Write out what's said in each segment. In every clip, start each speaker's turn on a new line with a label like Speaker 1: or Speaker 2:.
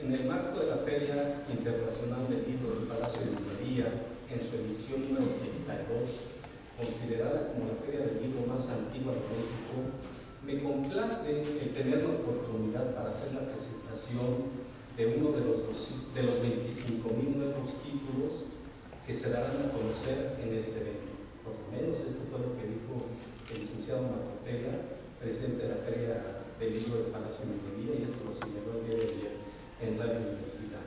Speaker 1: En el marco de la Feria Internacional del Libro del Palacio de Minería, en su edición número 32, considerada como la feria del libro más antigua de México, me complace el tener la oportunidad para hacer la presentación de uno de los 25,000 nuevos títulos que se darán a conocer en este evento. Por lo menos esto fue lo que dijo el licenciado Macotela, presidente de la Feria del Libro del Palacio de Minería, y esto lo señaló el día de ayer en Radio Universidad.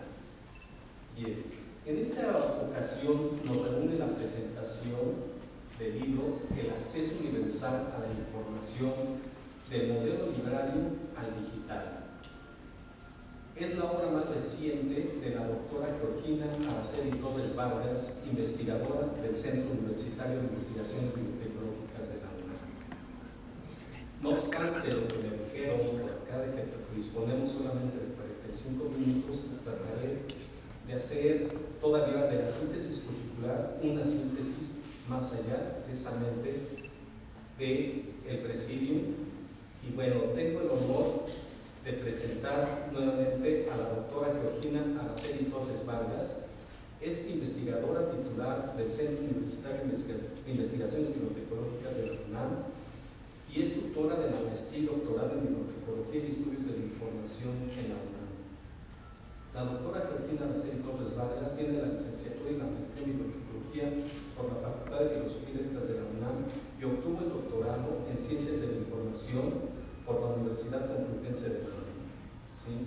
Speaker 1: Bien, en esta ocasión nos reúne la presentación del libro El acceso universal a la información del modelo librario al digital. Es la obra más reciente de la doctora Georgina Araceli Torres Vargas, investigadora del Centro Universitario de Investigaciones Bibliotecnológicas de la UNAM. No obstante lo que me dijeron por acá de que disponemos solamente de 45 minutos, trataré de hacer todavía de la síntesis curricular una síntesis más allá precisamente del presidium. Y bueno, tengo el honor de presentar nuevamente a la doctora Georgina Araceli Torres Vargas. Es investigadora titular del Centro Universitario de Investigaciones Bibliotecológicas de la UNAM y es tutora de la maestría y doctorado en Bibliotecología y Estudios de la Información en la UNAM. La doctora Georgina Araceli Torres Vargas tiene la licenciatura y la maestría en Bibliotecología por la Facultad de Filosofía y Letras de la UNAM y obtuvo el doctorado en Ciencias de la Información por la Universidad Complutense de Madrid. ¿Sí?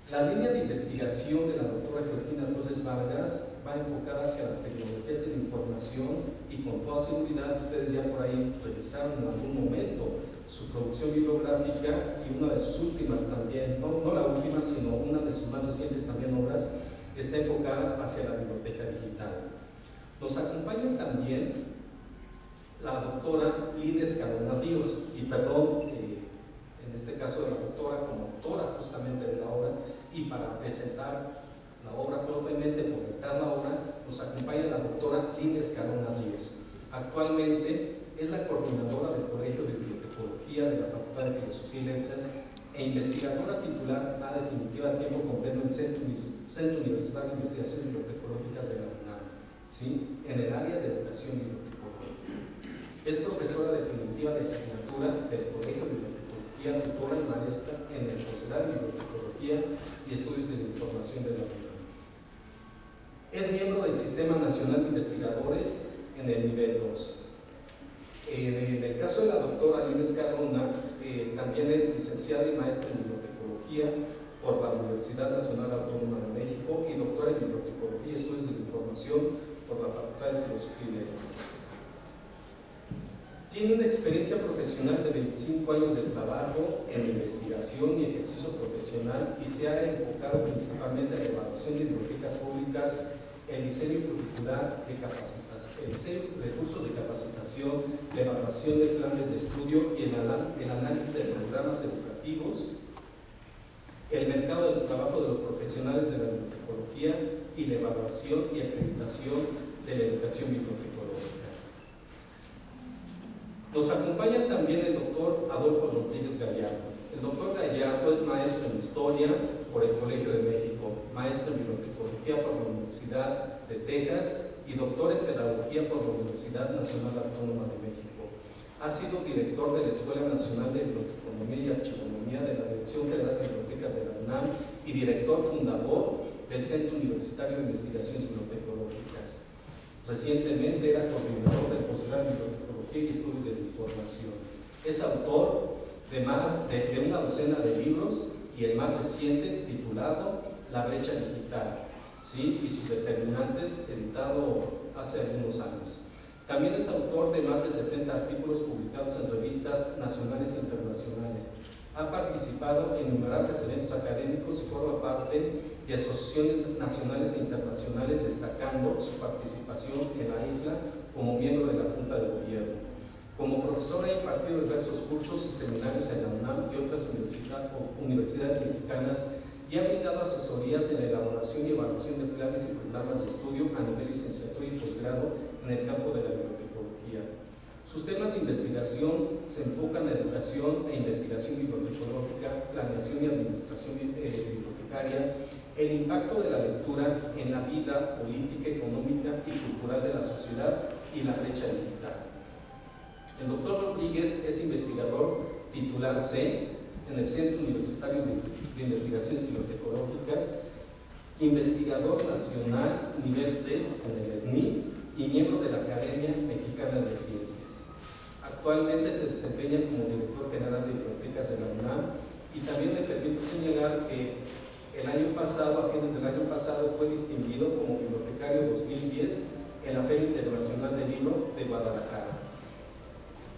Speaker 1: La línea de investigación de la doctora Georgina Torres Vargas va enfocada hacia las tecnologías de la información y con toda seguridad ustedes ya por ahí revisaron en algún momento su producción bibliográfica y una de sus últimas también, no la última, sino una de sus más recientes también obras, está enfocada hacia la biblioteca digital. Nos acompaña también la doctora Lines Cadena Ríos, y perdón, en este caso de la doctora como autora justamente de la obra, y para presentar la obra propiamente, comentar la obra, nos acompaña la doctora Lines Cadena Ríos. Actualmente es la coordinadora del Colegio de Bibliotecología de la Facultad de Filosofía y Letras e investigadora titular a definitiva a tiempo completo en el Centro Universitario de Investigaciones Bibliotecológicas de la UNAM, ¿sí? En el área de educación bibliotecológica. Es profesora definitiva de asignatura del Colegio de Bibliotecología, doctora y maestra en el posgrado de Bibliotecología y Estudios de la Información de la UNAM. Es miembro del Sistema Nacional de Investigadores en el nivel 2. En el caso de la doctora Lines Cardona, también es licenciada y maestra en bibliotecología por la Universidad Nacional Autónoma de México y doctora en bibliotecología y estudios de la información por la Facultad de Filosofía y Letras. Tiene una experiencia profesional de 25 años de trabajo en investigación y ejercicio profesional y se ha enfocado principalmente en la evaluación de bibliotecas públicas, el diseño curricular de capacitación, el diseño de cursos de capacitación, la evaluación de planes de estudio y el análisis de programas educativos, el mercado del trabajo de los profesionales de la bibliotecología y la evaluación y acreditación de la educación bibliotecológica. Nos acompaña también el doctor Adolfo Rodríguez Gallardo. El doctor Gallardo es maestro en Historia por el Colegio de México, maestro en Bibliotecología por la Universidad de Texas y doctor en Pedagogía por la Universidad Nacional Autónoma de México. Ha sido director de la Escuela Nacional de Biblioteconomía y Archivonomía de la Dirección Federal de Bibliotecas de la UNAM y director fundador del Centro Universitario de Investigaciones Bibliotecológicas. Recientemente era coordinador del posgrado en Bibliotecología y Estudios de la Información. Es autor de una docena de libros y el más reciente titulado La brecha digital, ¿sí? Y sus determinantes, editado hace algunos años. También es autor de más de 70 artículos publicados en revistas nacionales e internacionales. Ha participado en innumerables eventos académicos y forma parte de asociaciones nacionales e internacionales, destacando su participación en la IFLA como miembro de la Junta de Gobierno. Como profesora ha impartido diversos cursos y seminarios en la UNAM y otras universidades mexicanas y ha brindado asesorías en la elaboración y evaluación de planes y programas de estudio a nivel licenciatura y posgrado en el campo de la bibliotecología. Sus temas de investigación se enfocan en educación e investigación bibliotecológica, Planeación y Administración Bibliotecaria, el impacto de la lectura en la vida política, económica y cultural de la sociedad y la brecha digital. El doctor Rodríguez es investigador titular C en el Centro Universitario de Investigaciones Bibliotecológicas, investigador nacional nivel 3 en el SNI y miembro de la Academia Mexicana de Ciencias. Actualmente se desempeña como director general de bibliotecas de la UNAM y también me permito señalar que el año pasado, a fines del año pasado, fue distinguido como bibliotecario 2010 en la Feria Internacional del Libro de Guadalajara.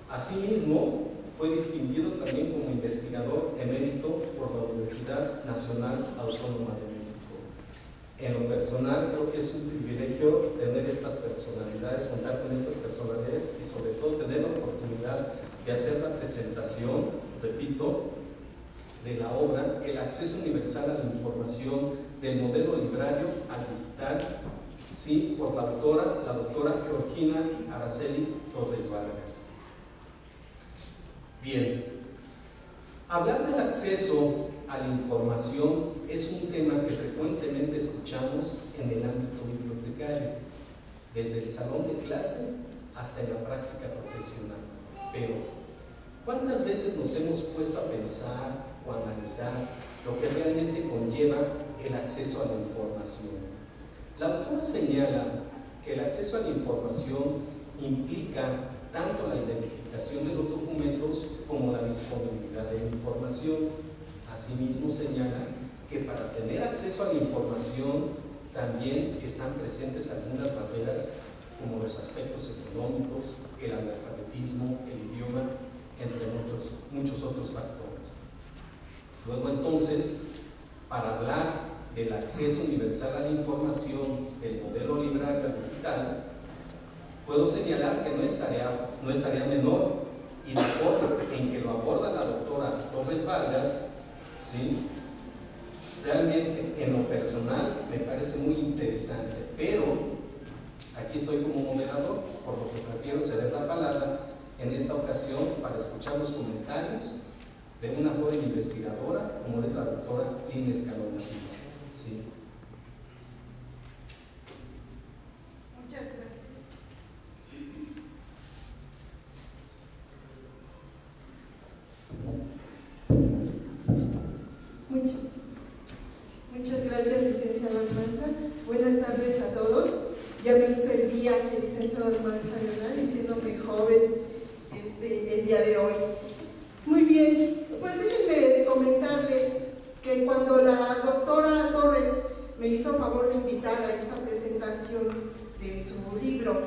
Speaker 1: Asimismo, fue distinguido también como investigador emérito por la Universidad Nacional Autónoma de México. En lo personal, creo que es un privilegio tener estas personalidades, contar con estas personalidades y sobre todo tener la oportunidad de hacer la presentación, repito, de la obra El acceso universal a la información del modelo librario al digital, sí, por la doctora Georgina Araceli Torres Vargas. Bien, hablar del acceso a la información es un tema que frecuentemente escuchamos en el ámbito bibliotecario, desde el salón de clase hasta en la práctica profesional. Pero, ¿cuántas veces nos hemos puesto a pensar o a analizar lo que realmente conlleva el acceso a la información? La autora señala que el acceso a la información implica tanto la identificación de los documentos como la disponibilidad de la información. Asimismo señala que para tener acceso a la información también están presentes algunas barreras como los aspectos económicos, el analfabetismo, el idioma, entre muchos otros factores. Luego entonces, para hablar del acceso universal a la información del modelo librario digital, puedo señalar que no es tarea menor, y la forma en que lo aborda la doctora Torres Vargas, ¿sí?, realmente en lo personal me parece muy interesante, pero aquí estoy como moderador, por lo que prefiero ceder la palabra en esta ocasión para escuchar los comentarios de una joven investigadora como es la doctora Lina Escalona. ¿Sí?
Speaker 2: Muchas gracias. Muchas gracias, licenciado Almanza. Buenas tardes a todos. Ya me hizo el viaje, licenciado Almanza, ¿verdad? Diciéndome joven el día de hoy. Muy bien, pues déjenme comentarles que cuando la doctora Torres me hizo favor de invitar a esta presentación de su libro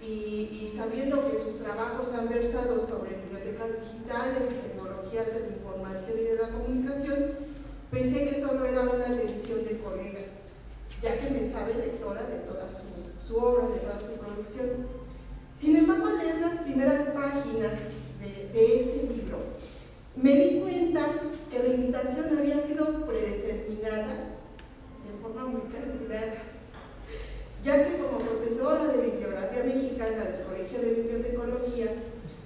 Speaker 2: y sabiendo que sus trabajos han versado sobre bibliotecas digitales y tecnologías de la información y de la comunicación, pensé que solo era una atención de colegas, ya que me sabe lectora de toda su obra, de toda su producción. Sin embargo, al leer las primeras páginas de este libro, me di cuenta que la invitación había sido predeterminada de forma muy calculada, ya que como profesora de bibliografía mexicana del Colegio de Bibliotecología,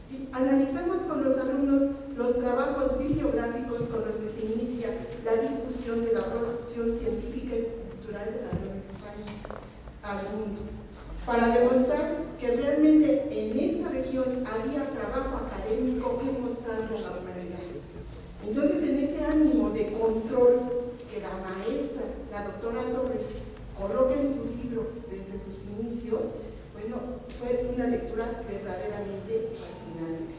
Speaker 2: ¿sí?, analizamos con los alumnos los trabajos bibliográficos con los que se inicia la difusión de la producción científica y cultural de la Nueva España al mundo, para demostrar que realmente en esta región había trabajo académico que mostrarle a la humanidad. Entonces, en ese ánimo de control que la maestra, la doctora Torres, coloca en su libro desde sus inicios, bueno, fue una lectura verdaderamente fascinante.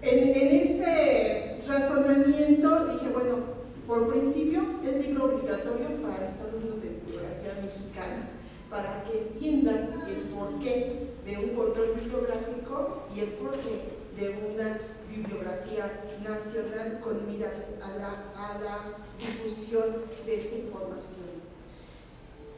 Speaker 2: En ese razonamiento dije, bueno, por principio es libro obligatorio para los alumnos de bibliografía mexicana, para que entiendan el porqué de un control bibliográfico y el porqué de una bibliografía nacional con miras a la difusión de esta información.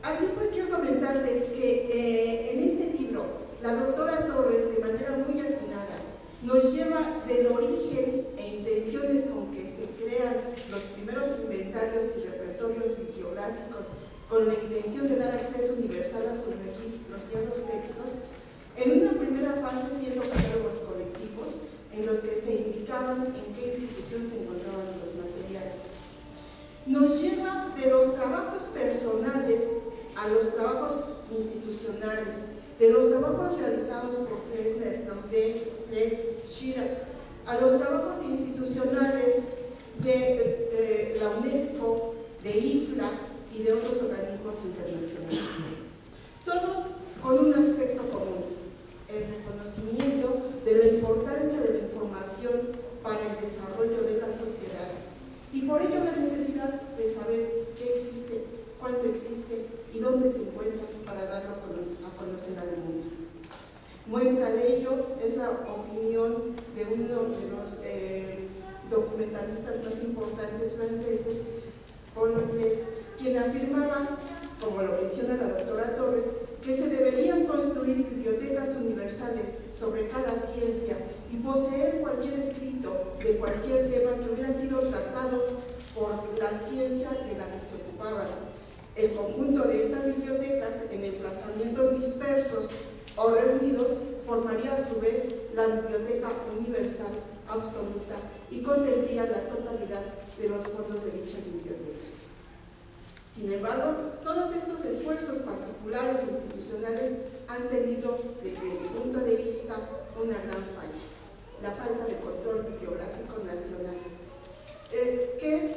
Speaker 2: Así pues, quiero comentarles que en este libro la doctora Torres, de manera muy atinada, nos lleva del origen e intenciones con que se crean los primeros inventarios y repertorios bibliográficos con la intención de dar acceso universal a sus registros y a los textos, en una primera fase siendo catálogos colectivos, en los que se indicaban en qué institución se encontraban los materiales. Nos lleva de los trabajos personales a los trabajos institucionales, de los trabajos realizados por Plessner, de Schiller, a los trabajos institucionales de la UNESCO, de IFLA y de otros organismos internacionales. Todos con un aspecto común: el reconocimiento de la importancia de la información para el desarrollo de la sociedad, y por ello la necesidad de saber qué existe, cuánto existe y dónde se encuentra para darlo a conocer al mundo. Muestra de ello es la opinión de uno de los documentalistas más importantes franceses, Paul Lequet, quien afirmaba, como lo menciona la doctora Torres, que se deberían construir bibliotecas universales sobre cada ciencia y poseer cualquier escrito de cualquier tema que hubiera sido tratado por la ciencia de la que se ocupaban. El conjunto de estas bibliotecas en emplazamientos dispersos o reunidos formaría a su vez la biblioteca universal absoluta y contendría la totalidad de los fondos de dichas bibliotecas. Sin embargo, todos estos esfuerzos particulares e institucionales han tenido, desde mi punto de vista, una gran falla: la falta de control bibliográfico nacional, que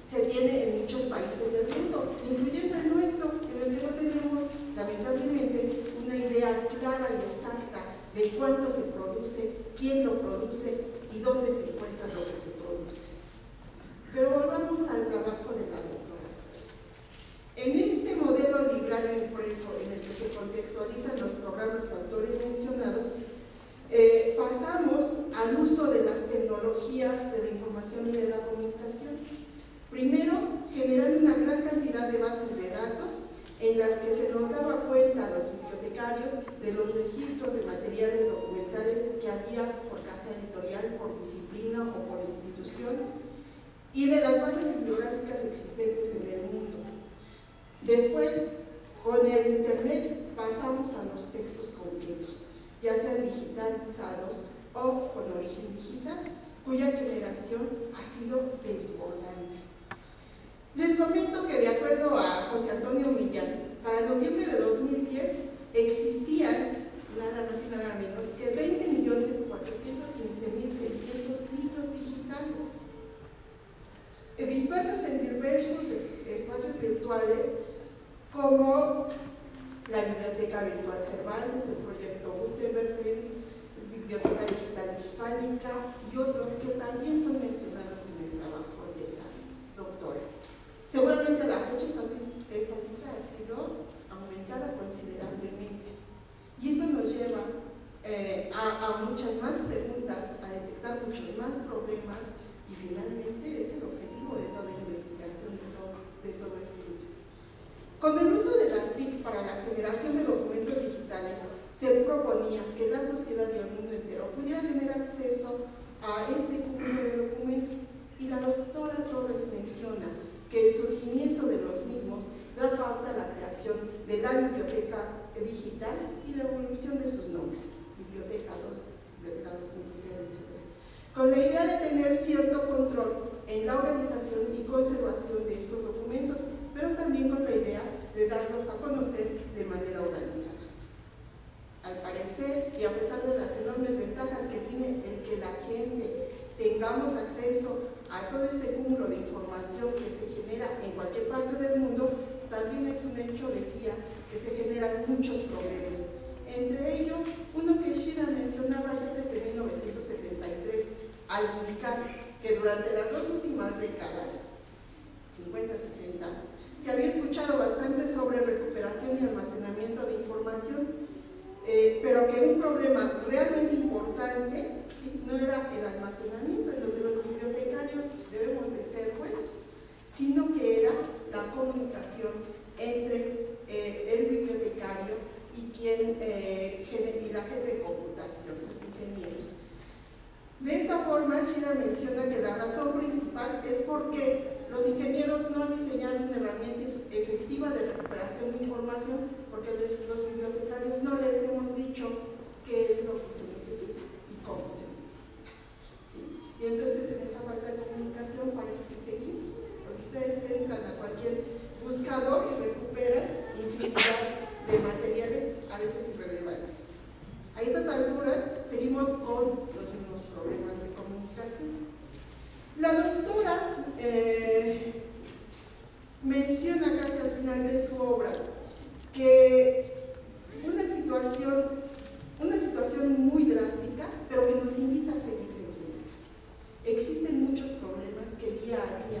Speaker 2: se tiene en muchos países del mundo, incluyendo el nuestro, en el que no tenemos, lamentablemente, una idea clara y exacta de cuánto se produce, quién lo produce y dónde se encuentra lo que se produce. Pero volvamos al trabajo de la doctora Torres. En este modelo librario impreso, en el que se contextualizan los programas y autores mencionados, pasamos al uso de las tecnologías de la información y de la comunicación. Primero, generando una gran cantidad de bases de datos en las que se nos daba cuenta a los bibliotecarios de los registros de materiales documentales que había por casa editorial, por disciplina o por institución, y de las bases bibliográficas existentes en el mundo. Después, con el Internet, pasamos a los textos completos, ya sean digitalizados o con origen digital, cuya generación ha sido desbordante. Les comento que, de acuerdo a José Antonio Millán, para noviembre de 2010 existían nada más y nada menos que 20.415.600 libros digitales, dispersos en diversos espacios virtuales como la Biblioteca Virtual Cervantes, el Proyecto Gutenberg, la Biblioteca Digital Hispánica y otros que también son mencionados en el trabajo de la doctora. Seguramente a la fecha esta cifra ha sido aumentada considerablemente, y eso nos lleva a muchas más preguntas, a detectar muchos más problemas, y finalmente es el objetivo de toda investigación, de todo estudio. Con el uso de las TIC para la generación de documentos digitales, se proponía que la sociedad y el mundo entero pudiera tener acceso a este cúmulo de documentos, y la doctora Torres menciona que el surgimiento de los mismos da pauta a la creación de la biblioteca digital y la evolución de sus nombres, Biblioteca 2, Biblioteca 2.0, etc., con la idea de tener cierto control en la organización y conservación de estos documentos, pero también con la idea de darlos a conocer de manera organizada. Al parecer, y a pesar de las enormes ventajas que tiene el que la gente tengamos acceso a todo este cúmulo de información que se genera en cualquier parte del mundo, también es un hecho, decía, que se generan muchos problemas. Entre ellos, uno que Schiller mencionaba ya desde 1973, al indicar que durante las dos últimas décadas, 50-60, se había escuchado bastante sobre recuperación y almacenamiento de información, pero que un problema realmente importante, ¿sí?, no era el almacenamiento, en donde los bibliotecarios debemos de ser buenos, sino que era la comunicación entre el bibliotecario y la gente de computación, los ingenieros. De esta forma, Schiller menciona que la razón principal es porque los ingenieros no han diseñado una herramienta efectiva de recuperación de información, porque los bibliotecarios no les hemos dicho qué es lo que se necesita y cómo se necesita. La doctora menciona casi al final de su obra que una situación muy drástica, pero que nos invita a seguir leyendo. Existen muchos problemas que día a día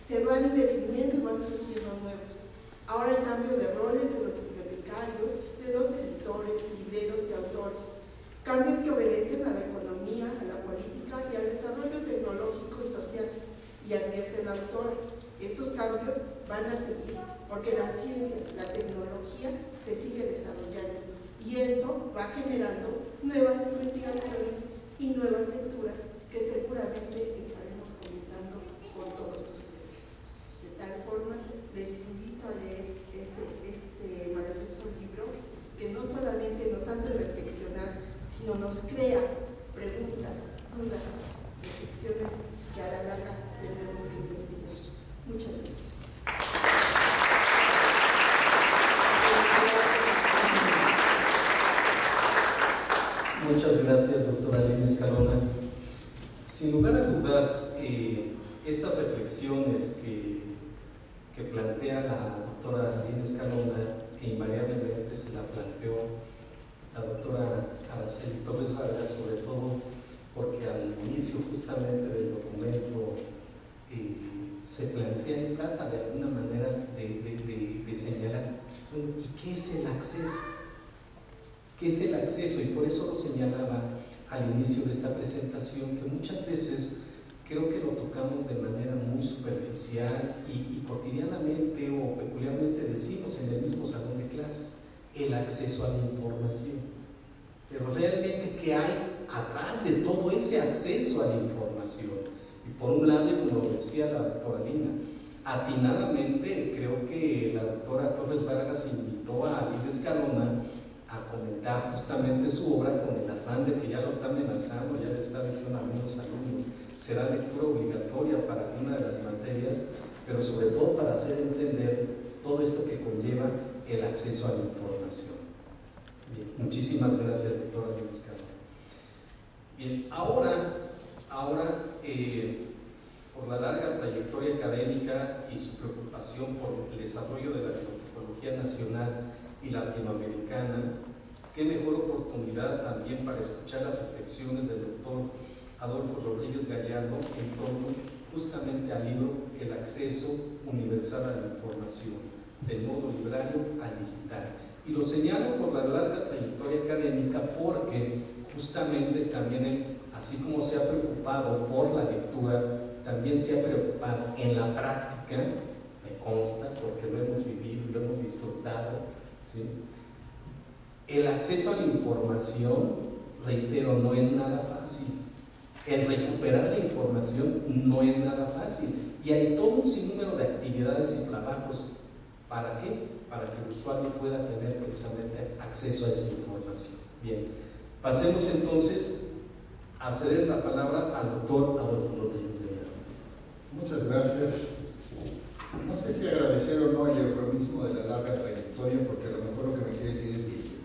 Speaker 2: se van definiendo y van surgiendo nuevos. Ahora hay cambio de roles de los bibliotecarios, de los editores, libreros y autores. Cambios que obedecen a la economía, a la política y al desarrollo tecnológico y social. Y advierte el autor, estos cambios van a seguir porque la ciencia, la tecnología se sigue desarrollando y esto va generando nuevas investigaciones y nuevas lecturas que seguramente estaremos comentando con todos ustedes. De tal forma, les invito a leer este maravilloso libro que no solamente nos hace reflexionar, sino nos crea preguntas, dudas, reflexiones que a la larga tendremos que investigar. Muchas gracias.
Speaker 1: Muchas gracias, doctora Lina Escalona. Sin lugar a dudas, estas reflexiones que plantea la doctora Lina Escalona, e invariablemente se la planteó la doctora Araceli Torres Vargas, sobre todo porque al inicio justamente del documento se plantea y trata de alguna manera de señalar, bueno, ¿y qué es el acceso? ¿Qué es el acceso? Y por eso lo señalaba al inicio de esta presentación, que muchas veces creo que lo tocamos de manera muy superficial y cotidianamente o peculiarmente decimos en el mismo salón de clases, el acceso a la información. Pero realmente, ¿qué hay atrás de todo ese acceso a la información? Y por un lado, y como lo decía la doctora Lina, atinadamente creo que la doctora Torres Vargas invitó a Lina Escalona a comentar justamente su obra con el afán de que ya lo está amenazando, ya le está diciendo a algunos alumnos, será lectura obligatoria para alguna de las materias, pero sobre todo para hacer entender todo esto que conlleva el acceso a la información. Bien, muchísimas gracias, doctora Lina Escalona. Bien, ahora por la larga trayectoria académica y su preocupación por el desarrollo de la bibliotecología nacional y latinoamericana, qué mejor oportunidad también para escuchar las reflexiones del doctor Adolfo Rodríguez Gallardo en torno justamente al libro El acceso universal a la información, del modo librario al digital. Y lo señalo por la larga trayectoria académica porque justamente también él, así como se ha preocupado por la lectura, también se ha preocupado en la práctica, me consta, porque lo hemos vivido y lo hemos disfrutado, ¿sí? El acceso a la información, reitero, no es nada fácil. El recuperar la información no es nada fácil. Y hay todo un sinnúmero de actividades y trabajos. ¿Para qué? Para que el usuario pueda tener precisamente acceso a esa información. Bien, pasemos entonces a ceder la palabra al doctor Adolfo Rodríguez Gallardo.
Speaker 3: Muchas gracias. No sé si agradecer o no el eufemismo de la larga trayectoria, porque a lo mejor lo que me quiere decir es viejo.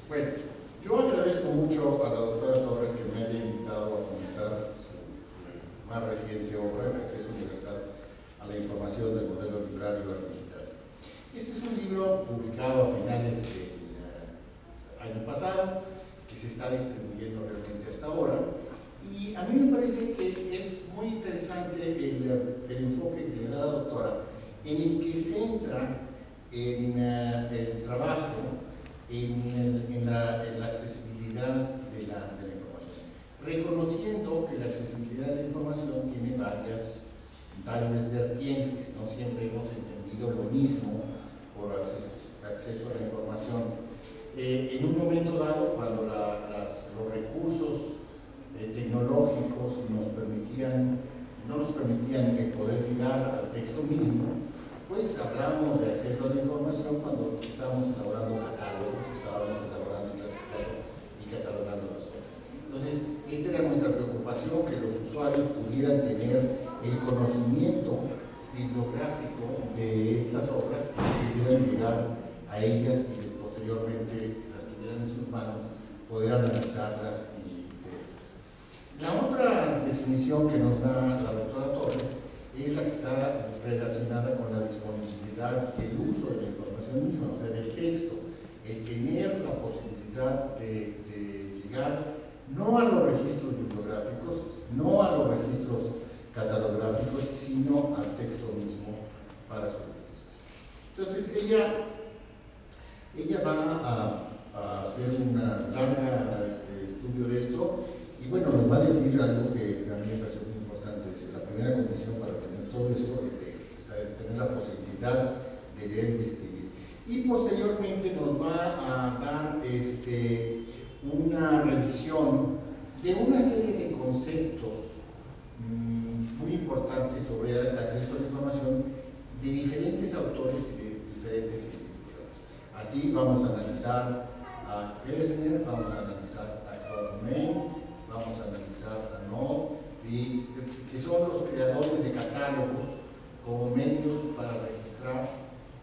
Speaker 3: Bueno, yo agradezco mucho a la doctora Torres que me haya invitado a comentar su más reciente obra, El acceso universal a la información del modelo librario al digital. Este es un libro publicado a finales del año pasado, que se está distribuyendo realmente hasta ahora, y a mí me parece que es muy interesante el enfoque que le da la doctora, en el que centra en el trabajo, en la accesibilidad de la información, reconociendo que la accesibilidad de la información tiene varias vertientes. No siempre hemos entendido lo mismo por acceso a la información. En un momento dado, cuando los recursos tecnológicos no nos permitían poder llegar al texto mismo, pues hablábamos de acceso a la información cuando estábamos elaborando catálogos, estábamos elaborando y catalogando las obras. Entonces, esta era nuestra preocupación, que los usuarios pudieran tener el conocimiento bibliográfico de estas obras, que pudieran llegar a ellas y que posteriormente las tuvieran en sus manos, poder analizarlas y leerlas. La otra definición que nos da la doctora Torres es la que está relacionada con la disponibilidad y el uso de la información misma, o sea, del texto, el tener la posibilidad de llegar no a los registros bibliográficos, no a los registros catalográficos, sino al texto mismo para su utilización. Entonces, ella va a hacer un largo estudio de esto y bueno, nos va a decir algo que a mí me parece muy importante. Es la primera condición para tener todo esto es tener la posibilidad de leer y escribir. Y posteriormente nos va a dar una revisión de una serie de conceptos muy importantes sobre el acceso a la información de diferentes autores y de diferentes instituciones. Así vamos a analizar a Gessner, vamos a analizar a Claude Domain, vamos a analizar a Nott, que son los creadores de catálogos como medios para registrar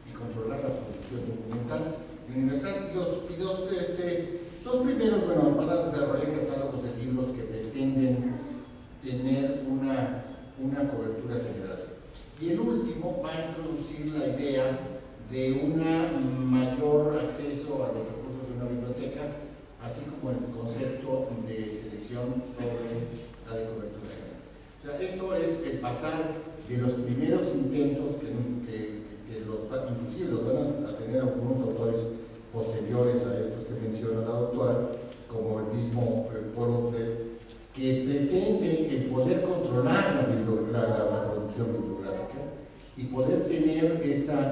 Speaker 3: y controlar la producción documental y universal. Los primeros, bueno, van a desarrollar catálogos de libros que pretenden tener una cobertura general. Y el último va a introducir la idea de un mayor acceso a los recursos de una biblioteca, así como el concepto de selección sobre la de cobertura general. O sea, esto es el pasar de los primeros intentos que inclusive los van a tener algunos autores posteriores a estos que menciona la doctora, como el mismo Paul Otlet, que pretenden el poder controlar la producción bibliográfica y poder tener esta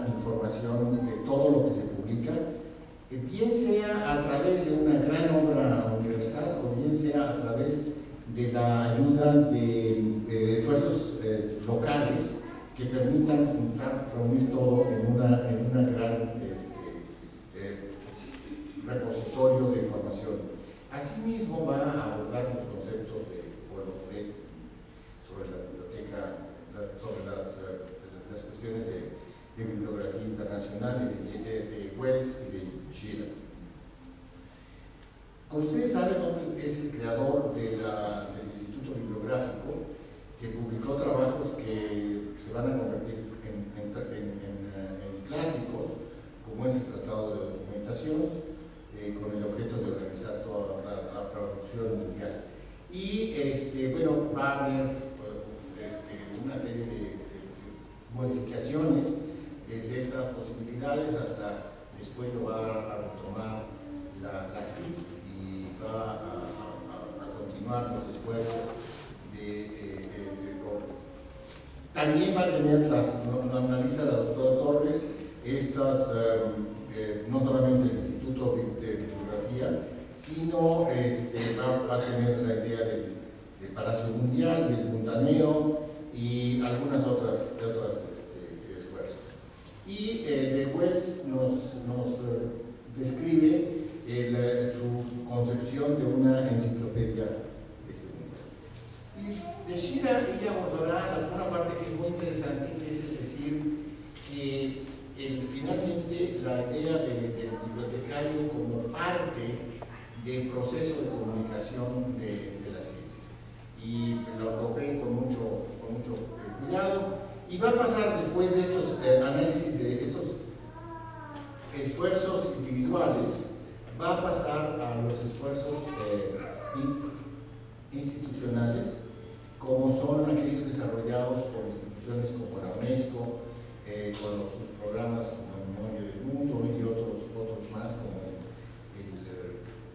Speaker 3: información de todo lo que se publica, bien sea a través de una gran obra universal o bien sea a través de la ayuda de esfuerzos locales que permitan reunir todo en una gran repositorio de información. Asimismo va a abordar los conceptos de Paul Otlet sobre la biblioteca, sobre las cuestiones de bibliografía internacional de Wells y de Schiller. Como ustedes saben, Otlet es el creador del Instituto Bibliográfico, que publicó trabajos que se van a convertir en clásicos, como es el Tratado de Documentación, con el objeto de organizar toda la producción mundial. Y bueno, va a haber una serie de modificaciones desde estas posibilidades hasta después lo va a retomar la FIP y va a continuar los esfuerzos también va a tener lo analiza la doctora Torres, no solamente el Instituto de Bibliografía, sino va a tener la idea del Palacio Mundial, del Mundaneo y algunas otras esfuerzos. Y de Wells nos describe su concepción de una enciclopedia mundial. Y de Schiller ella abordará una parte que es muy interesante, que es decir, que finalmente la idea del bibliotecario como parte del proceso de comunicación de la ciencia. Y lo ve con mucho cuidado y va a pasar después de estos análisis de estos esfuerzos individuales, va a pasar a los esfuerzos institucionales, como son aquellos desarrollados por instituciones como la UNESCO, con sus programas como la Memoria del Mundo y otros más como el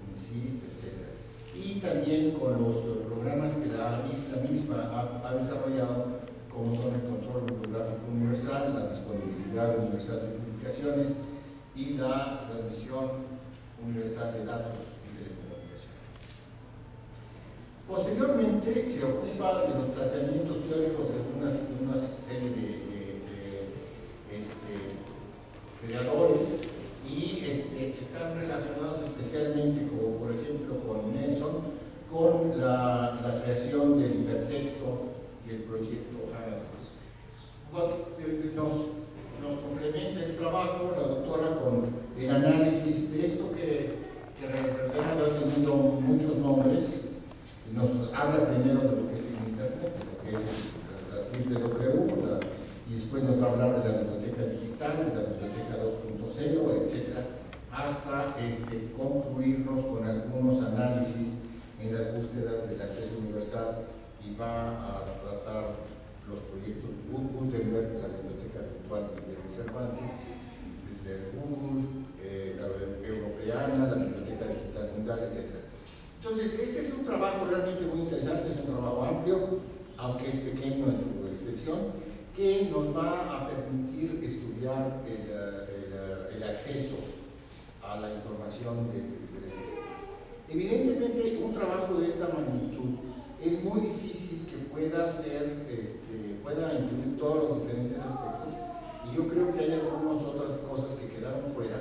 Speaker 3: UNICIST, etc. Y también con los programas que la IFLA misma ha desarrollado, como son el control bibliográfico universal, la disponibilidad universal de publicaciones y la transmisión universal de datos y telecomunicación. Posteriormente se ocupa de los planteamientos teóricos de una serie de creadores y están relacionados especialmente, como por ejemplo con Nelson, con la creación del hipertexto y el proyecto Haggadah. Nos complementa el trabajo la doctora con el análisis de esto que en realidad ha tenido muchos nombres, Nos habla primero de lo que es el Internet, de lo que es la www, y después nos va a hablar de la biblioteca digital, de la biblioteca 2.0, etcétera, hasta concluirnos con algunos análisis en las búsquedas del acceso universal, y va a tratar los proyectos Gutenberg, de la biblioteca virtual de Cervantes, de Google, la europeana, la biblioteca digital mundial, etcétera. Entonces, este es un trabajo realmente muy interesante, es un trabajo amplio, aunque es pequeño en su extensión, que nos va a permitir estudiar el acceso a la información de diferentes grupos. Evidentemente, un trabajo de esta magnitud es muy difícil que pueda incluir todos los diferentes aspectos, y yo creo que hay algunas otras cosas que quedaron fuera,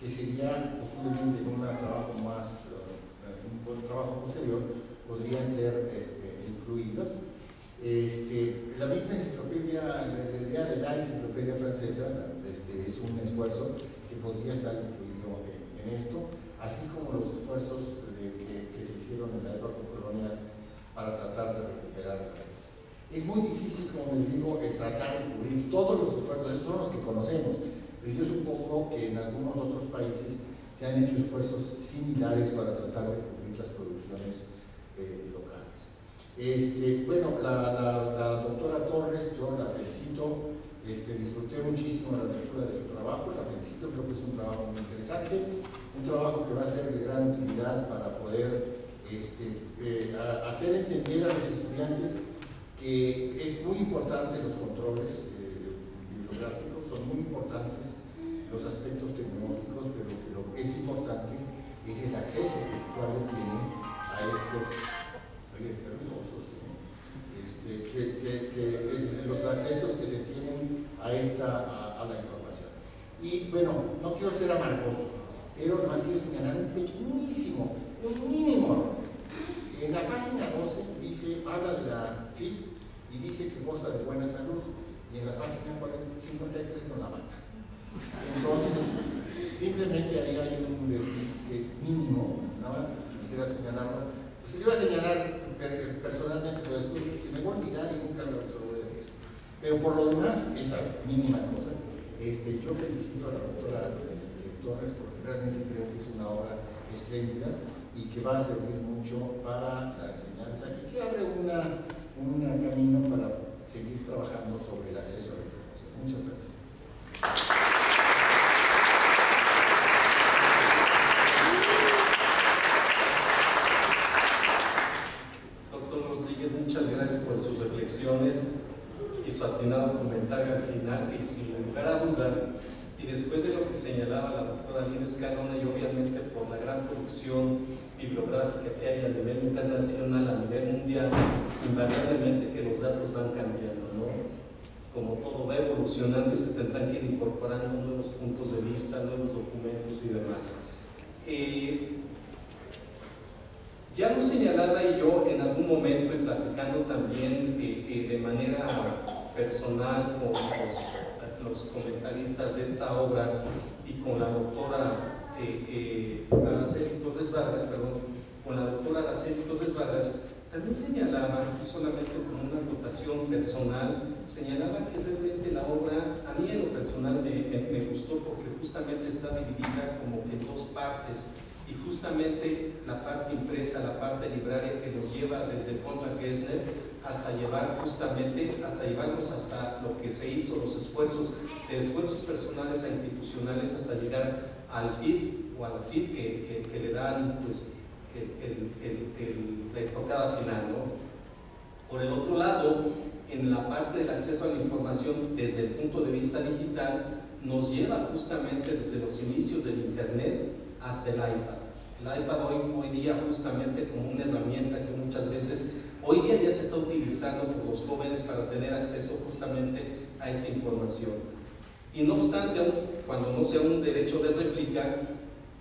Speaker 3: que sería posiblemente en un trabajo un trabajo posterior, podrían ser incluidas. La misma enciclopedia, la idea de la enciclopedia francesa es un esfuerzo que podría estar incluido en esto, así como los esfuerzos que se hicieron en la época colonial para tratar de recuperar las cosas. Es muy difícil, como les digo, el tratar de cubrir todos los esfuerzos, esos son los que conocemos, pero yo supongo que en algunos otros países se han hecho esfuerzos similares para tratar de cubrir las producciones locales. Bueno, la doctora Torres, yo la felicito, disfruté muchísimo la lectura de su trabajo, la felicito, creo que es un trabajo muy interesante, un trabajo que va a ser de gran utilidad para poder hacer entender a los estudiantes que es muy importante los controles bibliográficos, son muy importantes los aspectos tecnológicos, pero que lo que es importante es el acceso que el usuario tiene a estos, los accesos que se tienen a la información. Y bueno, no quiero ser amargoso, pero además quiero señalar un pequeñísimo, un mínimo. En la página 12 habla de la FID y dice que goza de buena salud, y en la página 53 no la mata. Entonces, simplemente ahí hay un desliz que es mínimo, nada más quisiera señalarlo. Pues se iba a señalar personalmente, pero después se me va a olvidar y nunca lo voy a decir. Pero por lo demás, esa mínima cosa, yo felicito a la doctora Torres, porque realmente creo que es una obra espléndida y que va a servir mucho para la enseñanza y que abre un camino para seguir trabajando sobre el acceso a la información. Muchas gracias.
Speaker 1: Doctor Rodríguez, muchas gracias por sus reflexiones y su atinado comentario al final, que sin lugar a dudas, y después de lo que señalaba la doctora Lina Escalona, y obviamente por la gran producción bibliográfica que hay a nivel internacional, a nivel mundial, invariablemente que los datos van cambiando, ¿no? Como todo va evolucionando y se tendrán que ir incorporando nuevos puntos de vista, nuevos documentos y demás. Ya lo señalaba yo en algún momento y platicando también de manera personal con los comentaristas de esta obra y con la doctora Araceli Torres Vargas, también señalaba, no solamente como una acotación personal, señalaba que realmente la obra, a mí en lo personal me gustó porque justamente está dividida como que en dos partes, y justamente la parte impresa, la parte libraria que nos lleva desde Conrad Gessner hasta llevarnos hasta lo que se hizo, los esfuerzos personales a institucionales, hasta llegar al FID o a la FID que le dan pues la estocada final, ¿no? Por el otro lado, en la parte del acceso a la información desde el punto de vista digital, nos lleva justamente desde los inicios del Internet hasta el iPad. El iPad hoy día justamente como una herramienta que muchas veces hoy día ya se está utilizando por los jóvenes para tener acceso justamente a esta información. Y no obstante, cuando no sea un derecho de réplica,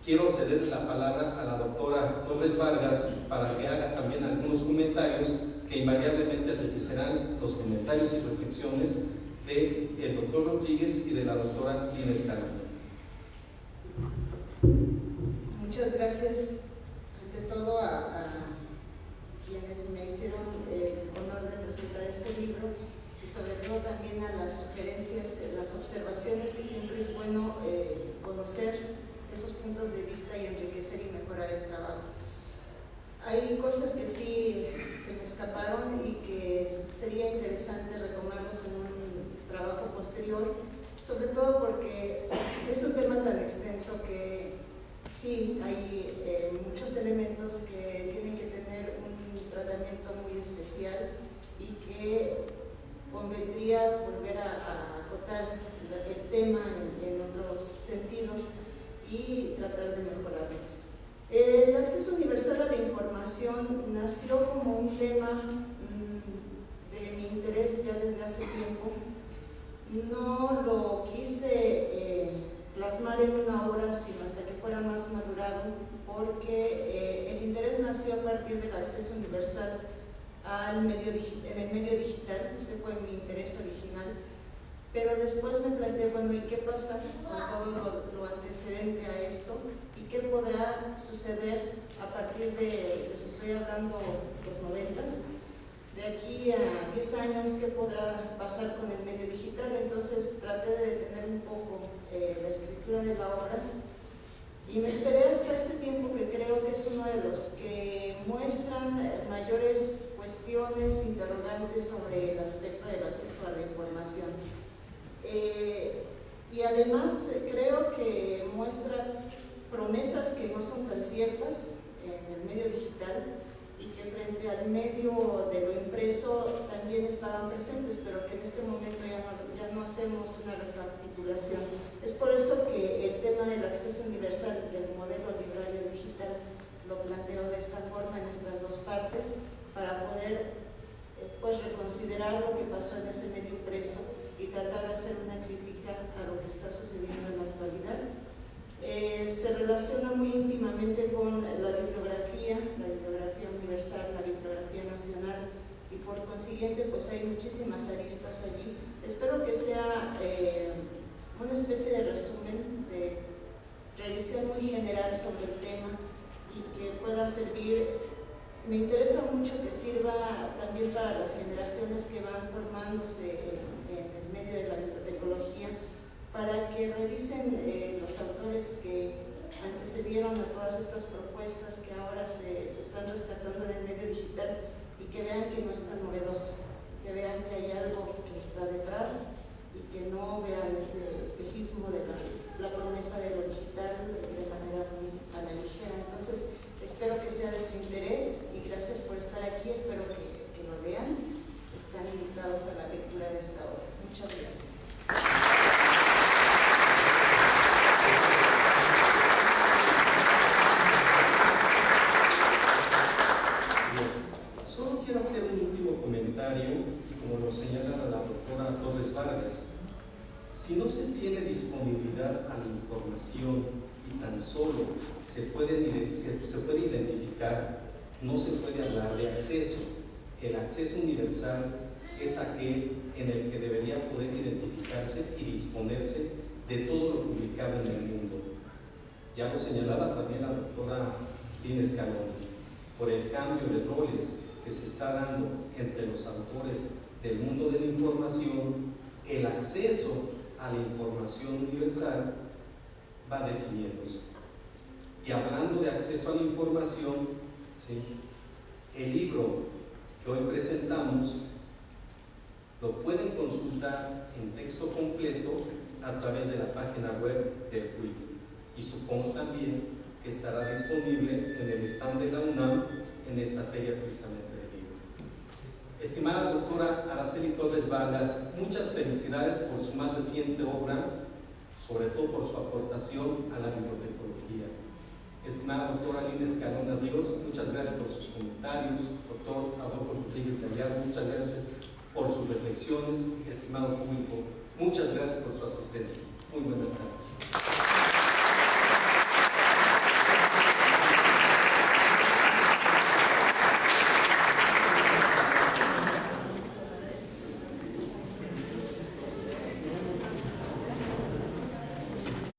Speaker 1: quiero cederle la palabra a la doctora Torres Vargas para que haga también algunos comentarios que invariablemente enriquecerán los comentarios y reflexiones del doctor Rodríguez y de la doctora Lina Escalona.
Speaker 2: Muchas gracias, ante todo, a quienes
Speaker 4: hay cosas que sí se me escaparon y que sería interesante retomarlos en un trabajo posterior, sobre todo porque es un tema tan extenso que sí hay muchos elementos que tienen que tener un tratamiento muy especial y que convendría volver a acotar el tema en otros sentidos y tratar de mejorarlo. El acceso universal a la información nació como un tema de mi interés ya desde hace tiempo. No lo quise plasmar en una obra sino hasta que fuera más madurado, porque el interés nació a partir del acceso universal en el medio digital. Ese fue mi interés original, pero después me planteé, bueno, ¿y qué pasa con todo lo antecedente a esto? ¿Y qué podrá suceder a partir de, les estoy hablando, los 90s? De aquí a 10 años, ¿qué podrá pasar con el medio digital? Entonces traté de detener un poco la escritura de la obra y me esperé hasta este tiempo, que creo que es uno de los que muestran mayores cuestiones, interrogantes sobre el aspecto del acceso a la información. Y además creo que muestra promesas que no son tan ciertas en el medio digital y que frente al medio de lo impreso también estaban presentes, pero que en este momento ya no hacemos una recapitulación. Es por eso que el tema del acceso universal del modelo librario digital lo planteo de esta forma en estas dos partes, para poder pues reconsiderar lo que pasó en ese medio impreso y tratar de hacer una crítica a lo que está sucediendo en la actualidad. Se relaciona muy íntimamente con la bibliografía universal, la bibliografía nacional, y por consiguiente pues hay muchísimas aristas allí. Espero que sea una especie de resumen, de revisión muy general sobre el tema y que pueda servir. Me interesa mucho que sirva también para las generaciones que van formándose en el medio de la bibliotecología, para que revisen los autores que antecedieron a todas estas propuestas que ahora se están rescatando en el medio digital, y que vean que no es tan novedoso, que vean que hay algo que está detrás y que no vean ese espejismo de la promesa de lo digital de manera muy a la ligera. Entonces, espero que sea de su interés y gracias por estar aquí, espero que lo lean. Están invitados a la lectura de esta obra. Muchas gracias.
Speaker 1: Solo quiero hacer un último comentario, y como lo señala la doctora Torres Vargas, si no se tiene disponibilidad a la información y tan solo se puede identificar, no se puede hablar de acceso. El acceso universal es aquel en el que debería poder identificarse y disponerse de todo lo publicado en el mundo. Ya lo señalaba también la doctora Dines Caloni, por el cambio de roles que se está dando entre los autores del mundo de la información, el acceso a la información universal va definiéndose. Y hablando de acceso a la información, ¿sí?, el libro que hoy presentamos lo pueden consultar en texto completo a través de la página web del CUIC, y supongo también que estará disponible en el stand de la UNAM en esta feria precisamente del libro. Estimada doctora Araceli Torres Vargas, muchas felicidades por su más reciente obra, sobre todo por su aportación a la bibliotecología. Estimada doctora Dines Caloni Ríos, muchas gracias por sus comentarios. Doctor Adolfo Rodríguez Gallardo, muchas gracias por sus reflexiones. Estimado público, muchas gracias por su asistencia. Muy buenas tardes.